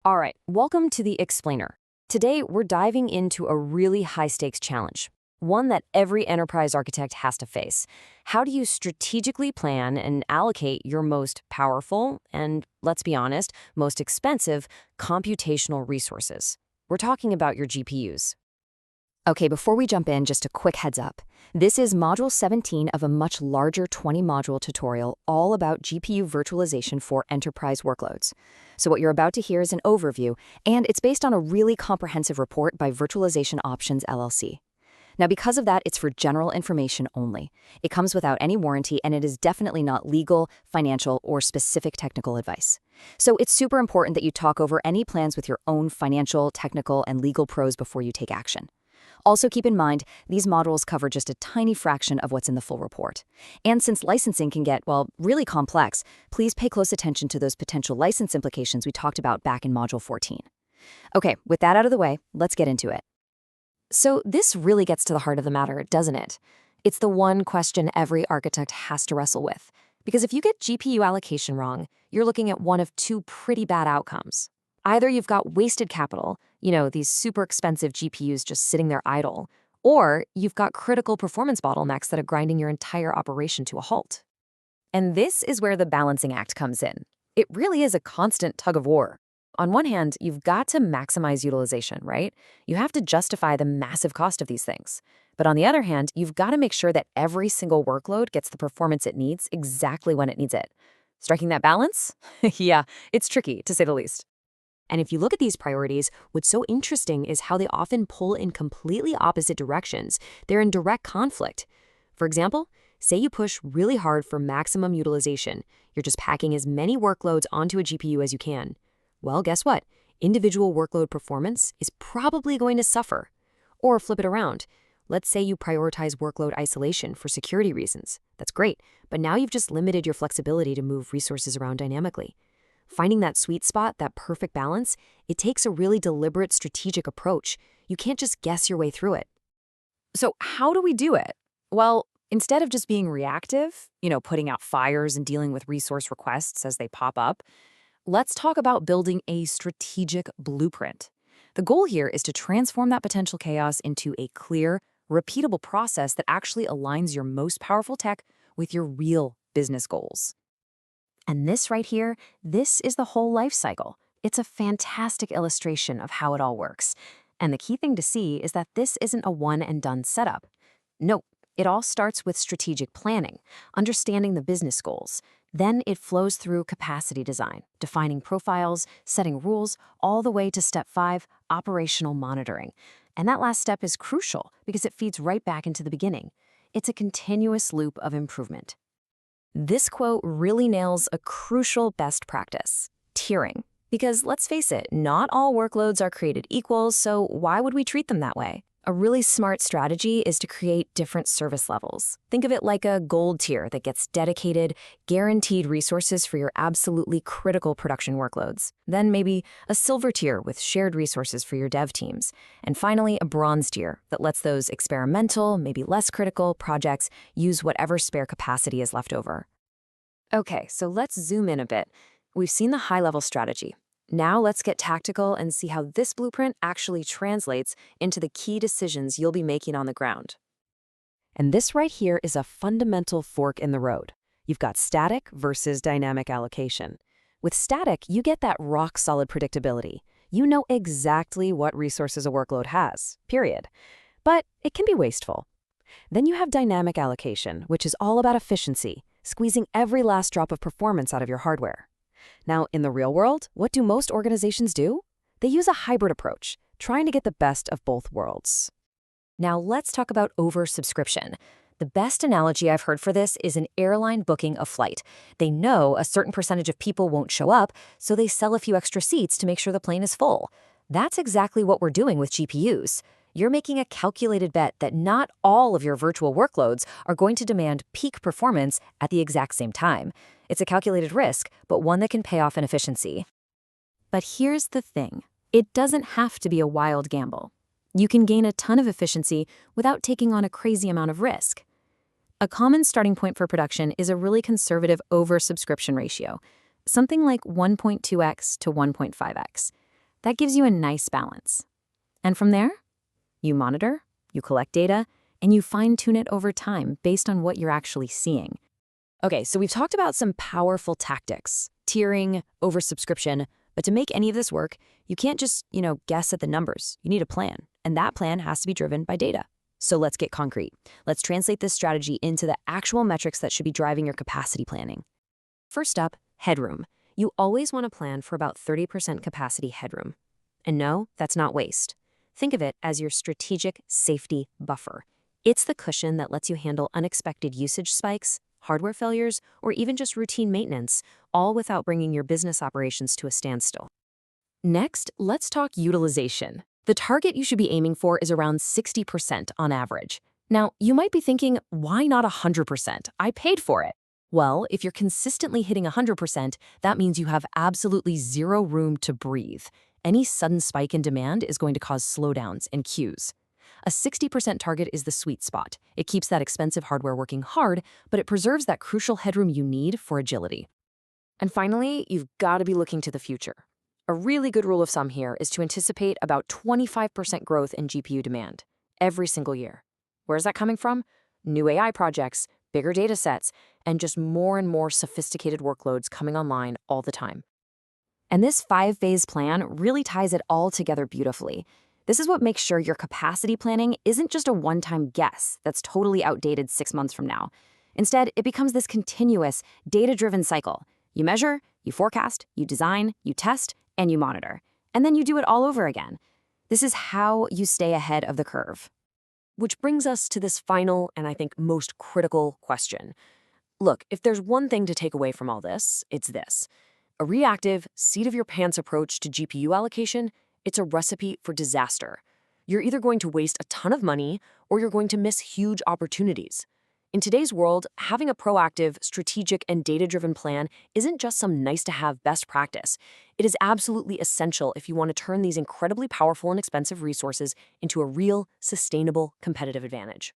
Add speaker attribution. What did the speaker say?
Speaker 1: All right, welcome to the Explainer. Today, we're diving into a really high-stakes challenge, one that every enterprise architect has to face. How do you strategically plan and allocate your most powerful and, let's be honest, most expensive computational resources? We're talking about your GPUs. Okay, before we jump in, just a quick heads up. This is Module 17 of a much larger 20-module tutorial all about GPU virtualization for enterprise workloads. So what you're about to hear is an overview, and it's based on a really comprehensive report by Virtualization Options LLC. Now, because of that, it's for general information only. It comes without any warranty, and it is definitely not legal, financial, or specific technical advice. So it's super important that you talk over any plans with your own financial, technical, and legal pros before you take action. Also keep in mind, these modules cover just a tiny fraction of what's in the full report. And since licensing can get, well, really complex, please pay close attention to those potential license implications we talked about back in Module 14. Okay, with that out of the way, let's get into it. So this really gets to the heart of the matter, doesn't it? It's the one question every architect has to wrestle with. Because if you get GPU allocation wrong, you're looking at one of two pretty bad outcomes. Either you've got wasted capital, these super expensive GPUs just sitting there idle, or you've got critical performance bottlenecks that are grinding your entire operation to a halt. And this is where the balancing act comes in. It really is a constant tug of war. On one hand, you've got to maximize utilization, right? You have to justify the massive cost of these things. But on the other hand, you've got to make sure that every single workload gets the performance it needs exactly when it needs it. Striking that balance? Yeah, it's tricky, to say the least. And if you look at these priorities, what's so interesting is how they often pull in completely opposite directions. They're in direct conflict. For example, say you push really hard for maximum utilization. You're just packing as many workloads onto a GPU as you can. Well, guess what? Individual workload performance is probably going to suffer. Or flip it around. Let's say you prioritize workload isolation for security reasons. That's great, but now you've just limited your flexibility to move resources around dynamically. Finding that sweet spot, that perfect balance, it takes a really deliberate strategic approach. You can't just guess your way through it. So how do we do it? Well, instead of just being reactive, putting out fires and dealing with resource requests as they pop up, let's talk about building a strategic blueprint. The goal here is to transform that potential chaos into a clear, repeatable process that actually aligns your most powerful tech with your real business goals. And this right here, this is the whole life cycle. It's a fantastic illustration of how it all works. And the key thing to see is that this isn't a one-and-done setup. Nope, it all starts with strategic planning, understanding the business goals. Then it flows through capacity design, defining profiles, setting rules, all the way to step 5, operational monitoring. And that last step is crucial because it feeds right back into the beginning. It's a continuous loop of improvement. This quote really nails a crucial best practice, tiering. Because let's face it, not all workloads are created equal, so why would we treat them that way? A really smart strategy is to create different service levels. Think of it like a gold tier that gets dedicated, guaranteed resources for your absolutely critical production workloads. Then maybe a silver tier with shared resources for your dev teams. And finally, a bronze tier that lets those experimental, maybe less critical projects use whatever spare capacity is left over. Okay, so let's zoom in a bit. We've seen the high-level strategy. Now let's get tactical and see how this blueprint actually translates into the key decisions you'll be making on the ground. And this right here is a fundamental fork in the road. You've got static versus dynamic allocation. With static, you get that rock-solid predictability. You know exactly what resources a workload has, period. But it can be wasteful. Then you have dynamic allocation, which is all about efficiency, squeezing every last drop of performance out of your hardware. Now, in the real world, what do most organizations do? They use a hybrid approach, trying to get the best of both worlds. Now, let's talk about oversubscription. The best analogy I've heard for this is an airline booking a flight. They know a certain percentage of people won't show up, so they sell a few extra seats to make sure the plane is full. That's exactly what we're doing with GPUs. You're making a calculated bet that not all of your virtual workloads are going to demand peak performance at the exact same time. It's a calculated risk, but one that can pay off in efficiency. But here's the thing. It doesn't have to be a wild gamble. You can gain a ton of efficiency without taking on a crazy amount of risk. A common starting point for production is a really conservative oversubscription ratio, something like 1.2x to 1.5x. That gives you a nice balance. And from there, you monitor, you collect data, and you fine-tune it over time based on what you're actually seeing. Okay, so we've talked about some powerful tactics, tiering, oversubscription, but to make any of this work, you can't just, guess at the numbers. You need a plan, and that plan has to be driven by data. So let's get concrete. Let's translate this strategy into the actual metrics that should be driving your capacity planning. First up, headroom. You always want to plan for about 30% capacity headroom. And no, that's not waste. Think of it as your strategic safety buffer. It's the cushion that lets you handle unexpected usage spikes, hardware failures, or even just routine maintenance, all without bringing your business operations to a standstill. Next, let's talk utilization. The target you should be aiming for is around 60% on average. Now, you might be thinking, why not 100%? I paid for it. Well, if you're consistently hitting 100%, that means you have absolutely zero room to breathe. Any sudden spike in demand is going to cause slowdowns and queues. A 60% target is the sweet spot. It keeps that expensive hardware working hard, but it preserves that crucial headroom you need for agility. And finally, you've got to be looking to the future. A really good rule of thumb here is to anticipate about 25% growth in GPU demand every single year. Where's that coming from? New AI projects, bigger data sets, and just more and more sophisticated workloads coming online all the time. And this 5-phase plan really ties it all together beautifully. This is what makes sure your capacity planning isn't just a one-time guess that's totally outdated 6 months from now. Instead, it becomes this continuous, data-driven cycle. You measure, you forecast, you design, you test, and you monitor. And then you do it all over again. This is how you stay ahead of the curve. Which brings us to this final and I think most critical question. Look, if there's one thing to take away from all this, it's this. A reactive, seat-of-your-pants approach to GPU allocation, it's a recipe for disaster. You're either going to waste a ton of money or you're going to miss huge opportunities. In today's world, having a proactive, strategic, and data-driven plan isn't just some nice-to-have best practice. It is absolutely essential if you want to turn these incredibly powerful and expensive resources into a real, sustainable competitive advantage.